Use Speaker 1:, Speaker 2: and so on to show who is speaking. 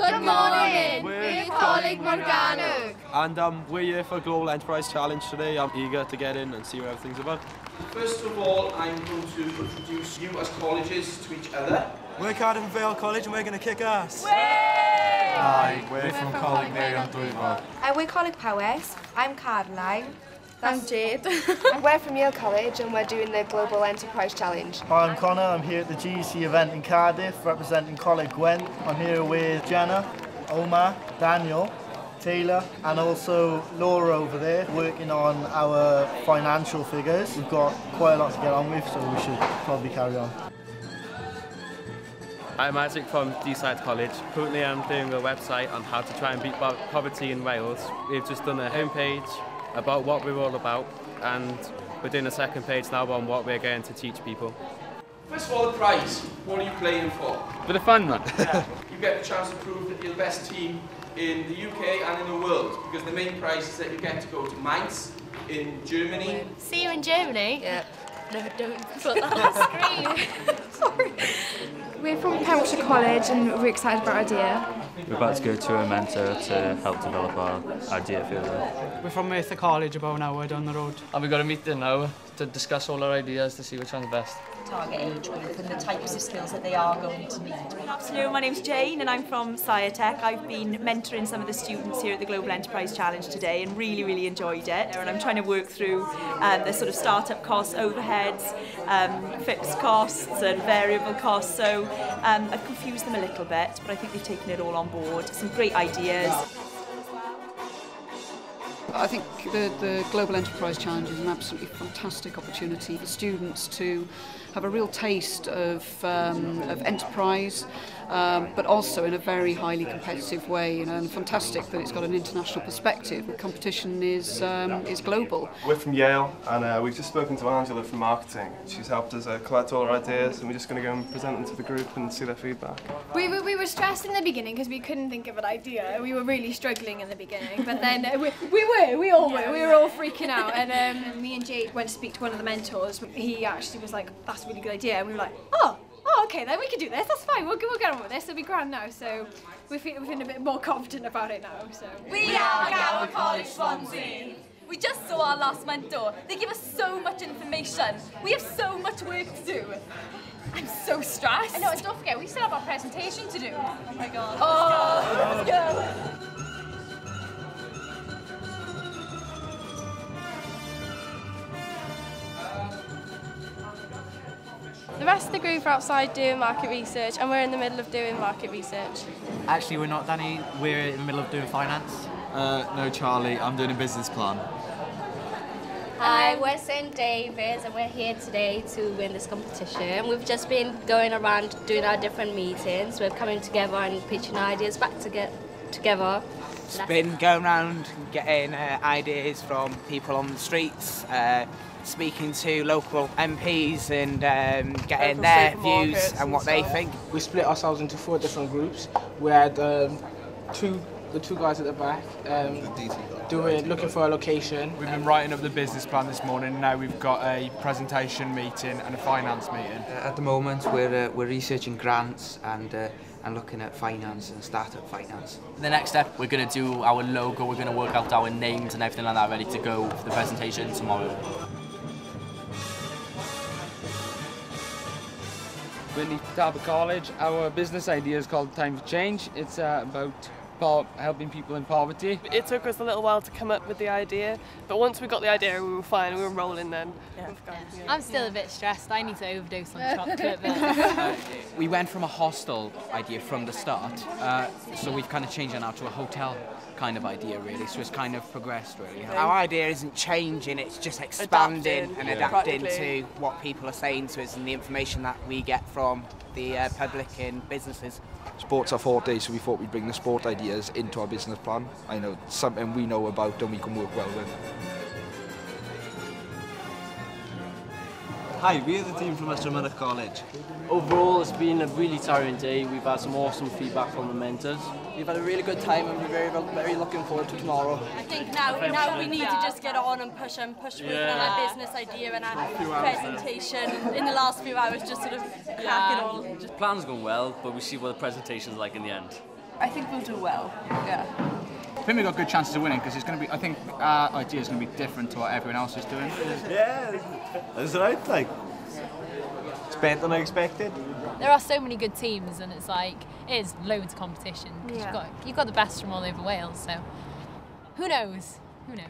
Speaker 1: Good morning, we're colleague Morgana.
Speaker 2: And we're here for Global Enterprise Challenge today. I'm eager to get in and see what everything's about.
Speaker 3: First of all, I'm going to introduce you as colleges to each other.
Speaker 4: We're Cardiff Vale College and we're going to kick ass.
Speaker 5: Hi, we're from Colleague Miriam Dwyford.
Speaker 6: And we're Colleague Powys. I'm Caroline.
Speaker 1: I'm Jade.
Speaker 6: And we're from Yale College and we're doing the Global Enterprise Challenge.
Speaker 7: Hi, I'm Connor. I'm here at the GEC event in Cardiff representing Colleague Gwent. I'm here with Jenna, Omar, Daniel, Taylor and also Laura over there working on our financial figures. We've got quite a lot to get on with, so we should probably carry on.
Speaker 8: I'm Isaac from Deeside College. Currently I'm doing a website on how to try and beat poverty in Wales. We've just done a homepage about what we're all about, and we're doing a second page now on what we're going to teach people.
Speaker 3: First of all, the prize. What are you playing for?
Speaker 8: Bit of fun, man.
Speaker 3: You get the chance to prove that you're the best team in the UK and in the world, because the main prize is that you get to go to Mainz in Germany.
Speaker 1: See you in Germany?
Speaker 6: Yeah.
Speaker 1: No, don't put that on the screen. Sorry.
Speaker 9: We're from Pembrokeshire College and we're excited about our idea.
Speaker 5: We're about to go to a mentor to help develop our idea further.
Speaker 10: We're from Merthyr College, about an hour down the road.
Speaker 11: And we've got a meeting now to discuss all our ideas to see which one's best.
Speaker 12: Target age group and the types of skills that they are going to need.
Speaker 13: Good afternoon, my name's Jane and I'm from SciTech. I've been mentoring some of the students here at the Global Enterprise Challenge today and really enjoyed it. And I'm trying to work through the sort of startup costs, overheads, fixed costs and variable costs. So I've confused them a little bit, but I think they've taken it all on board. Some great ideas.
Speaker 14: I think the Global Enterprise Challenge is an absolutely fantastic opportunity for students to have a real taste of enterprise, but also in a very highly competitive way, and fantastic that it's got an international perspective. The competition is global.
Speaker 15: We're from Yale and we've just spoken to Angela from marketing. She's helped us collect all our ideas and we're just going to go and present them to the group and see their feedback.
Speaker 9: We were stressed in the beginning because we couldn't think of an idea. We were really struggling in the beginning, but then we all were. We were all freaking out, and me and Jade went to speak to one of the mentors. He actually was like, "That's a really good idea," and we were like, "Oh, okay, then we can do this. That's fine. We'll get on with this. It'll be grand now." So we're feeling a bit more confident about it now. So
Speaker 1: We are Gower College Swansea. We just saw our last mentor. They give us so much information. We have so much work to do. I'm so stressed.
Speaker 9: I know, and don't forget, we still have our presentation to do.
Speaker 1: Oh my god. Oh, let's go.
Speaker 9: The rest of the group are outside doing market research, and we're in the middle of doing market research.
Speaker 10: Actually, we're not, Danny. We're in the middle of doing finance.
Speaker 5: No, Charlie, I'm doing a business plan.
Speaker 16: Hi, we're St David's and we're here today to win this competition. We've just been going around doing our different meetings. We're coming together and pitching ideas back together.
Speaker 17: Just been going around getting ideas from people on the streets, speaking to local MPs and getting their views and what they think.
Speaker 11: We split ourselves into 4 different groups. We had the two guys at the back looking for a location.
Speaker 5: We've been writing up the business plan this morning. Now we've got a presentation meeting and a finance meeting.
Speaker 17: At the moment we're researching grants and looking at finance and startup finance.
Speaker 11: The next step, we're going to do our logo, we're going to work out our names and everything like that ready to go for the presentation tomorrow.
Speaker 8: We're in Derby College. Our business idea is called Time to Change. It's about helping people in poverty.
Speaker 18: It took us a little while to come up with the idea, but once we got the idea, we were fine. We were rolling then. Yeah.
Speaker 1: I'm still a bit stressed. I need to overdose on chocolate.
Speaker 17: We went from a hostel idea from the start, so we've kind of changed it now to a hotel kind of idea really, so it's kind of progressed really. Our idea isn't changing, it's just expanding and adapting to what people are saying to us and the information that we get from the public and businesses.
Speaker 2: Sport's our forte, so we thought we'd bring the sport ideas into our business plan. I know something we know about and we can work well with.
Speaker 4: Hi, we're the team from Entrepreneurship College.
Speaker 11: Overall, it's been a really tiring day. We've had some awesome feedback from the mentors.
Speaker 17: We've had a really good time and we're very looking forward to tomorrow.
Speaker 1: I think now we need to just get on and push on our business idea and our presentation. In the last few hours, just sort of crack it all.
Speaker 11: Plan's going well, but we see what the presentation's like in the end.
Speaker 19: I think we'll do well, yeah.
Speaker 10: I think we've got good chances of winning because it's going to be. I think our idea is going to be different to what everyone else is doing.
Speaker 20: Yeah, that's right. Like, it's better than I expected.
Speaker 21: There are so many good teams, and it's like it is loads of competition because you've got the best from all over Wales. So who knows? Who knows?